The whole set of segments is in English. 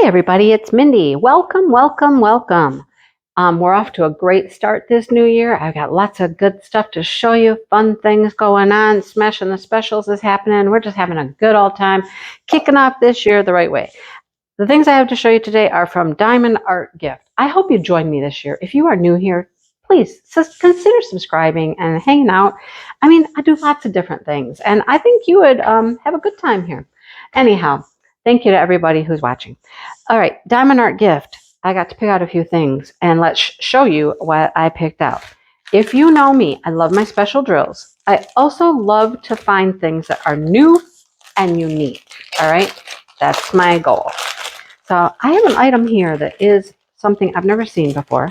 Hi everybody, it's Mindy. Welcome, welcome, welcome. We're off to a great start this new year. I've got lots of good stuff to show you, fun things going on. Smashing the Specials is happening. We're just having a good old time, kicking off this year the right way. The things I have to show you today are from Diamond Art Gift. I hope you join me this year. If you are new here, please consider subscribing and hanging out. I mean, I do lots of different things, and I think you would have a good time here. Anyhow, thank you to everybody who's watching. All right, Diamond Art Gift. I got to pick out a few things, and let's show you what I picked out. If you know me, I love my special drills. I also love to find things that are new and unique. All right, that's my goal. So I have an item here that is something I've never seen before.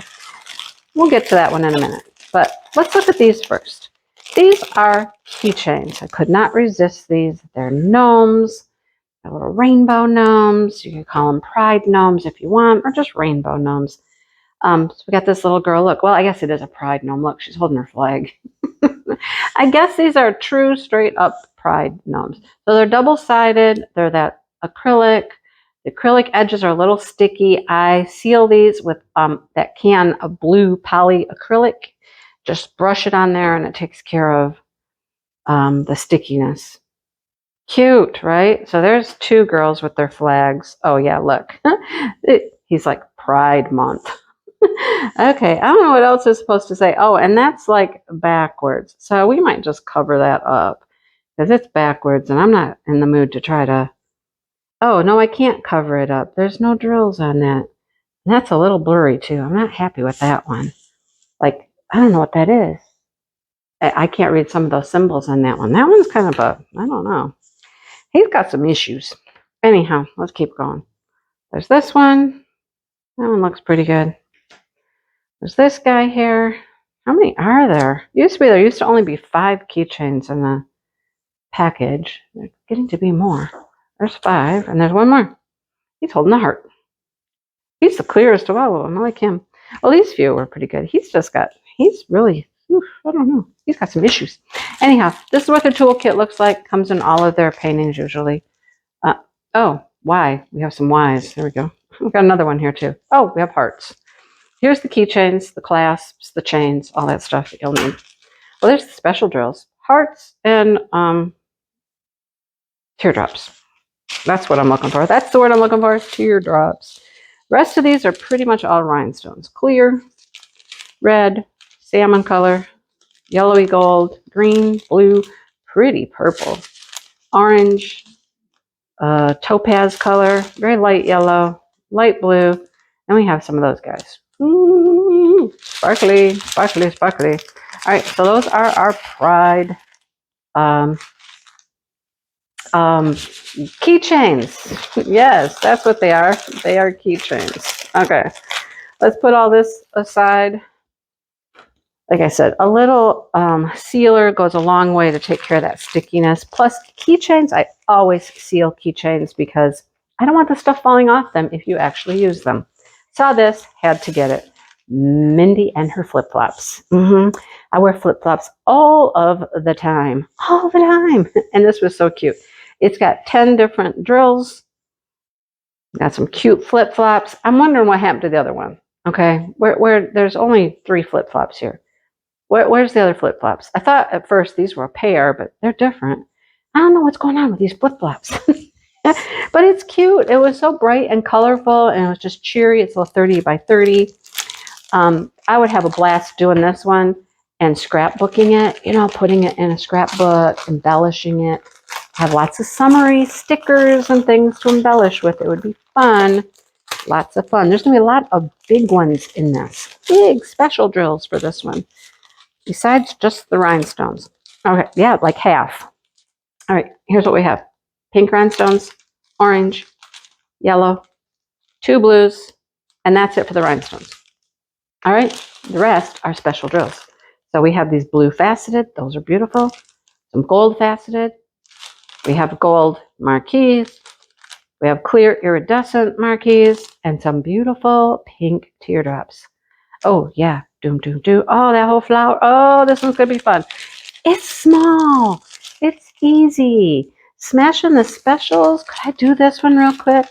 We'll get to that one in a minute, but let's look at these first. These are keychains. I could not resist these. They're gnomes. They're little rainbow gnomes. You can call them pride gnomes if you want, or just rainbow gnomes. So we got this little girl. Look, well, I guess it is a pride gnome. Look, she's holding her flag. I guess these are true, straight up pride gnomes. So they're double-sided. They're that acrylic. The acrylic edges are a little sticky. I seal these with that can of blue poly acrylic. Just brush it on there and it takes care of the stickiness. Cute, right? So there's two girls with their flags. Oh yeah, look. He's like Pride Month. Okay, I don't know what else is supposed to say. Oh, and that's like backwards. So we might just cover that up because it's backwards and I'm not in the mood to try to... Oh, no, I can't cover it up. There's no drills on that. And that's a little blurry, too. I'm not happy with that one. Like, I don't know what that is. I can't read some of those symbols on that one. That one's kind of a, I don't know. He's got some issues. Anyhow, let's keep going. There's this one. That one looks pretty good. There's this guy here. How many are there? There used to only be 5 keychains in the package. They're getting to be more. There's 5, and there's one more. He's holding a heart. He's the clearest of all of them. I like him. Well, these few were pretty good. He's really, I don't know. He's got some issues. Anyhow, this is what their toolkit looks like. Comes in all of their paintings usually. Oh, Y. We have some Ys. There we go. We've got another one here too. Oh, we have hearts. Here's the keychains, the clasps, the chains, all that stuff that you'll need. Well, there's the special drills. Hearts and teardrops. That's what I'm looking for. That's the word I'm looking for, teardrops. The rest of these are pretty much all rhinestones. Clear, red, salmon color, yellowy gold, green, blue, pretty purple, orange, topaz color, very light yellow, light blue, and we have some of those guys. Ooh, sparkly, sparkly, sparkly. All right, so those are our pride keychains. Yes, that's what they are. They are keychains. Okay, let's put all this aside. Like I said, a little sealer goes a long way to take care of that stickiness. Plus, keychains, I always seal keychains because I don't want the stuff falling off them if you actually use them. Saw this, had to get it. Mindy and her flip-flops. I wear flip-flops all of the time. All the time. And this was so cute. It's got 10 different drills. Got some cute flip-flops. I'm wondering what happened to the other one. Okay, where there's only 3 flip-flops here. Where's the other flip-flops? I thought at first these were a pair, but they're different. I don't know what's going on with these flip-flops. But it's cute. It was so bright and colorful, and it was just cheery. It's a little 30 by 30. I would have a blast doing this one and scrapbooking it, you know, putting it in a scrapbook, embellishing it. Have lots of summary stickers and things to embellish with. It would be fun. Lots of fun. There's going to be a lot of big ones in this. Big special drills for this one. Besides just the rhinestones. Okay, yeah, like half. All right, here's what we have. Pink rhinestones, orange, yellow, 2 blues, and that's it for the rhinestones. All right, the rest are special drills. So we have these blue faceted. Those are beautiful. Some gold faceted. We have gold marquees. We have clear iridescent marquees and some beautiful pink teardrops. Oh, yeah. Doom, doom, doom. Oh, that whole flower. Oh, this one's going to be fun. It's small. It's easy. Smashing the specials. Could I do this one real quick?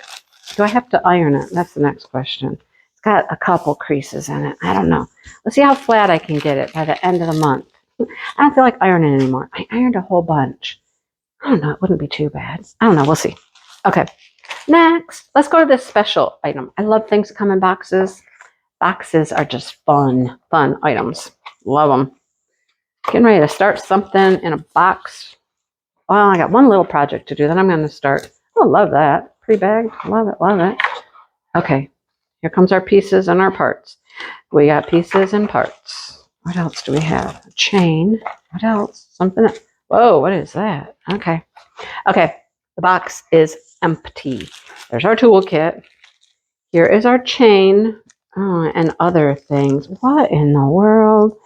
Do I have to iron it? That's the next question. It's got a couple creases in it. I don't know. Let's see how flat I can get it by the end of the month. I don't feel like ironing anymore. I ironed a whole bunch. I don't know. It wouldn't be too bad. I don't know. We'll see. Okay. Next, let's go to this special item. I love things that come in boxes. Boxes are just fun items. Love them. Getting ready to start something in a box. Well, I got one little project to do. Then I'm going to start. Oh, love that. Pretty bag. Love it. Love it. Okay. Here comes our pieces and our parts. We got pieces and parts. What else do we have? A chain. What else? Something. Whoa, what is that? Okay. Okay. The box is empty. There's our toolkit. Here is our chain and other things. What in the world?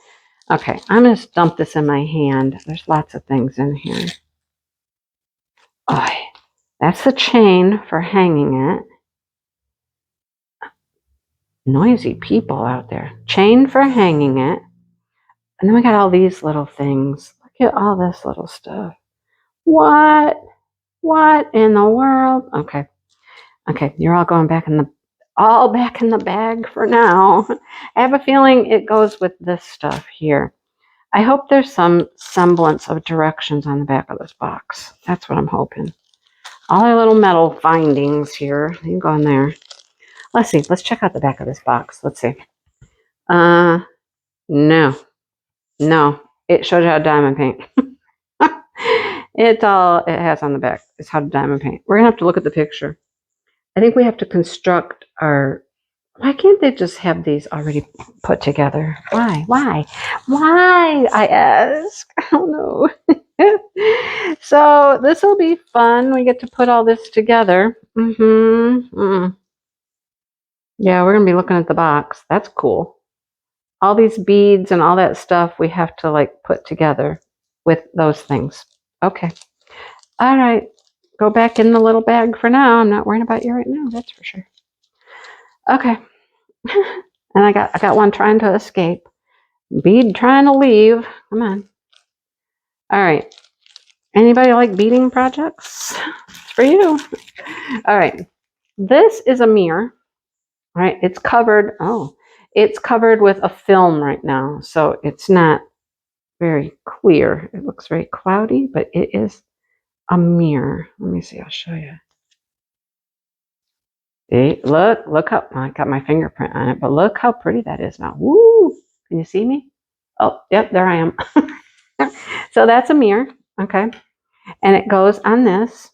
Okay, I'm going to dump this in my hand. There's lots of things in here. Oh, that's the chain for hanging it. Noisy people out there. Chain for hanging it. And then we got all these little things. Look at all this little stuff. What? What in the world? Okay. Okay, you're all going back in the bag for now. I have a feeling it goes with this stuff here. I hope there's some semblance of directions on the back of this box. That's what I'm hoping. All our little metal findings here. You can go in there. Let's see. Let's check out the back of this box. Let's see. No. No. It shows you how to diamond paint. It has on the back is how to diamond paint. We're going to have to look at the picture. I think we have to construct our... Why can't they just have these already put together? Why? Why? Why? I ask. I don't know. So this will be fun. We get to put all this together. Yeah, we're going to be looking at the box. That's cool. All these beads and all that stuff we have to like put together with those things. Okay. All right. Go back in the little bag for now. I'm not worrying about you right now. That's for sure. Okay. And I got one trying to escape. Bead trying to leave. Come on. All right. Anybody like beading projects? It's for you. All right. This is a mirror. All right. It's covered. Oh, it's covered with a film right now. So it's not very clear. It looks very cloudy, but it is a mirror. Let me see. I'll show you. See, look how I got my fingerprint on it, but look how pretty that is now. Woo! Can you see me? Oh, yep, there I am. So that's a mirror, okay? And it goes on this.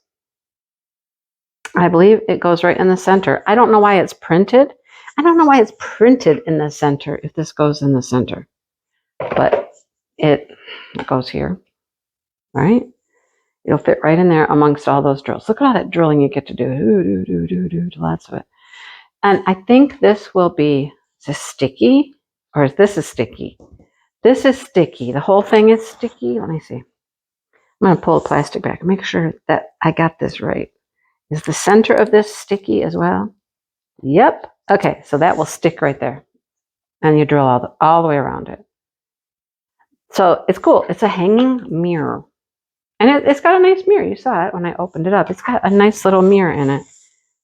I believe it goes right in the center. I don't know why it's printed. I don't know why it's printed in the center if this goes in the center. But it goes here, right? It'll fit right in there amongst all those drills. Look at all that drilling you get to do. Lots of it. And I think this will be, is this sticky? Or is this sticky? This is sticky. The whole thing is sticky. Let me see. I'm going to pull the plastic back and make sure that I got this right. Is the center of this sticky as well? Yep. Okay, so that will stick right there. And you drill all the way around it. So it's cool. It's a hanging mirror. And it's got a nice mirror. You saw it when I opened it up. It's got a nice little mirror in it.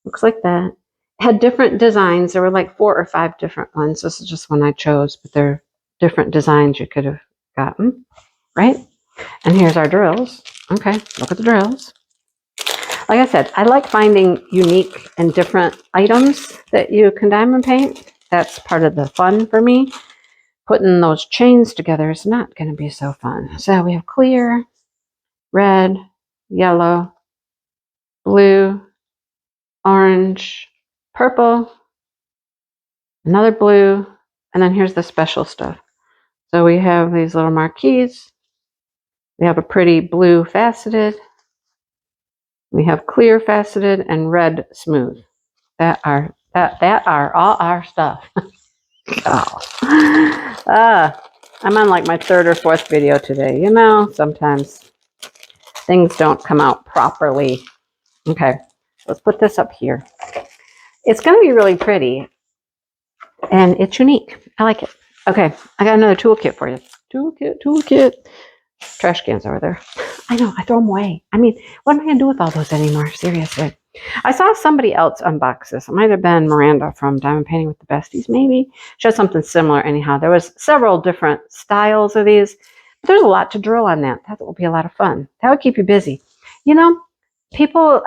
Looks like that. It had different designs. There were like 4 or 5 different ones. This is just one I chose, but they're different designs you could have gotten, right? And here's our drills. Okay, look at the drills. Like I said, I like finding unique and different items that you can diamond paint. That's part of the fun for me. Putting those chains together is not going to be so fun. So we have clear, red, yellow, blue, orange, purple, another blue, and then here's the special stuff. So we have these little marquees. We have a pretty blue faceted. We have clear faceted and red smooth. That are all our stuff. I'm on like my 3rd or 4th video today. You know, sometimes things don't come out properly. Okay, let's put this up here. It's going to be really pretty. And it's unique. I like it. Okay, I got another toolkit for you. Toolkit. Trash cans over there. I know, I throw them away. I mean, what am I going to do with all those anymore? Seriously. I saw somebody else unbox this. It might have been Miranda from Diamond Painting with the Besties, maybe. She has something similar anyhow. There was several different styles of these. But there's a lot to drill on that. That will be a lot of fun. That would keep you busy. You know, people,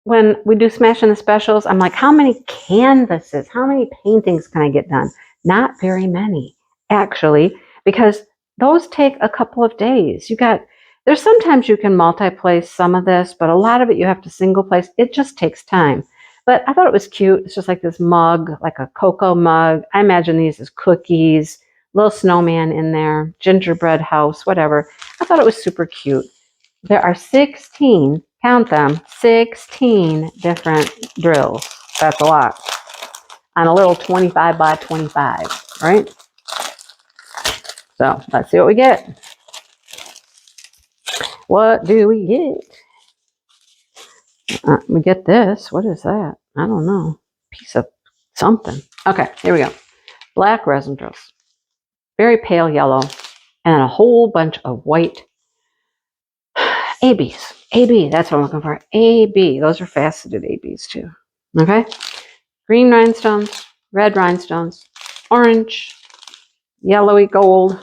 when we do Smashing the Specials, I'm like, how many canvases, how many paintings can I get done? Not very many, actually, because those take a couple of days. There's sometimes you can multi-place some of this, but a lot of it you have to single place. It just takes time. But I thought it was cute. It's just like this mug, like a cocoa mug. I imagine these as cookies, little snowman in there, gingerbread house, whatever. I thought it was super cute. There are 16, count them, 16 different drills. That's a lot. On a little 25 by 25, right? So let's see what we get. What do we get? We get this. What is that? I don't know. Piece of something. Okay, here we go. Black resin drills. Very pale yellow. And a whole bunch of white ABs. AB, that's what I'm looking for. AB. Those are faceted ABs too. Okay? Green rhinestones, red rhinestones, orange, yellowy gold,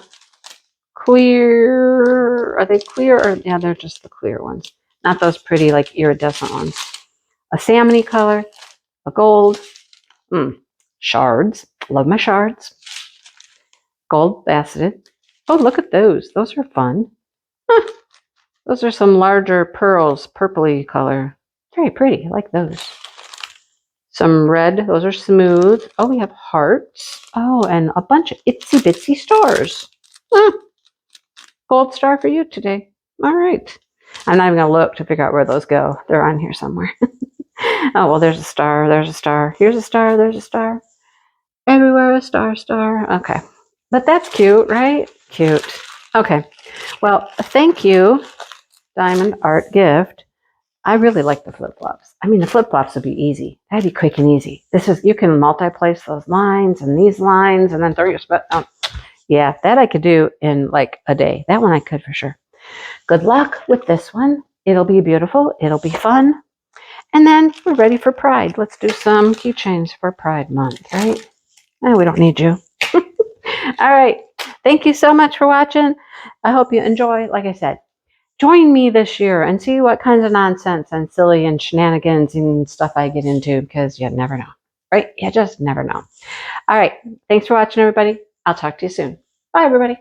clear. Are they clear? Or yeah, they're just the clear ones. Not those pretty, like, iridescent ones. A salmony color, a gold, shards. Love my shards. Gold faceted. Oh, look at those. Those are fun. Huh. Those are some larger pearls, purpley color. Very pretty. I like those. Some red. Those are smooth. Oh, we have hearts. Oh, and a bunch of itsy bitsy stars. Gold star for you today. All right. I'm not even going to look to figure out where those go. They're on here somewhere. Oh, well, there's a star. There's a star. Here's a star. There's a star. Everywhere a star, star. Okay. But that's cute, right? Cute. Okay. Well, thank you, Diamond Art Gift. I really like the flip-flops. I mean, the flip-flops would be easy. That'd be quick and easy. You can multi-place those lines and these lines and then throw your spot. Yeah, that I could do in like a day. That one I could for sure. Good luck with this one. It'll be beautiful. It'll be fun. And then we're ready for Pride. Let's do some keychains for Pride Month, right? Oh, we don't need you. All right. Thank you so much for watching. I hope you enjoy. Like I said, join me this year and see what kinds of nonsense and silly and shenanigans and stuff I get into, because you never know, right? You just never know. All right. Thanks for watching, everybody. I'll talk to you soon. Bye, everybody.